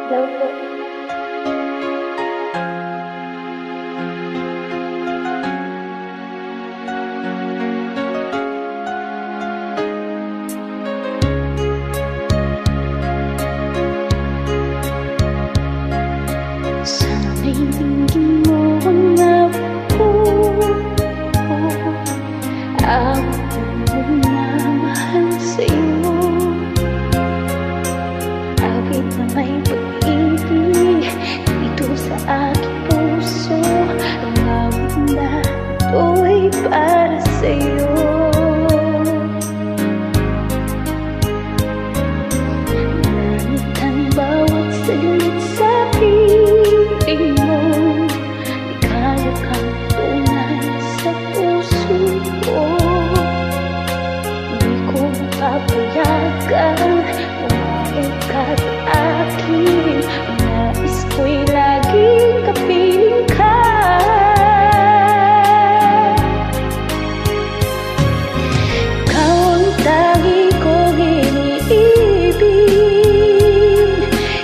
Hello po. Sana'y dinggin mo ang awit ko, awit ko na mahal sa'yo, awit na may pag-ibig dito sa aking puso. Ang awit na ito'y para sa'yo. Ngunit ang bawat saglit sa piling mo, di kaya kang tunay sa puso ko. Di ko papayagan umaib ka sa akin. Ang nais ko'y laging kapiling ka. Ikaw ang tagi kong iniibig,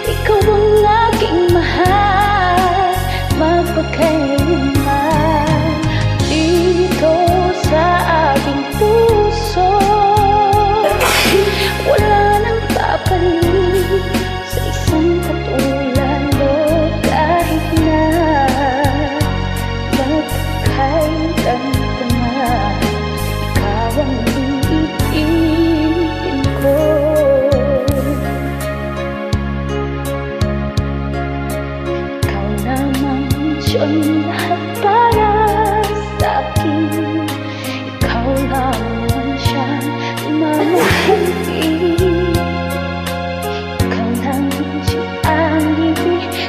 ikaw ang aking mahal, magpakailanman dito sa aking puso. Wala nang papalit sa isang katulad mo, kahit na magkailan ka na, ikaw ang iibigin ko. Ikaw naman siyang lahat para sa akin, ikaw naman siyang mamahalin. Ikaw naman siyang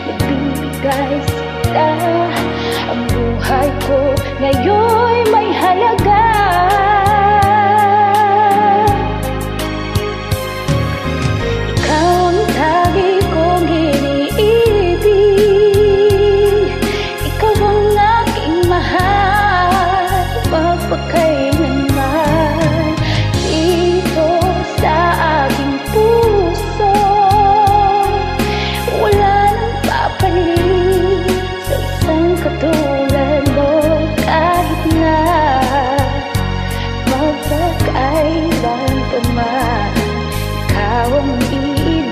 nagbibigay sila. Ang buhay ko ngayon'y may halaga. Ikaw ang tagi kong iniibig, ikaw ang aking mahal, magpakailanman dito sa aking puso. Wala nang papalit sa isang katulad mo, kahit na magpakailan pa man, ikaw ang iibigin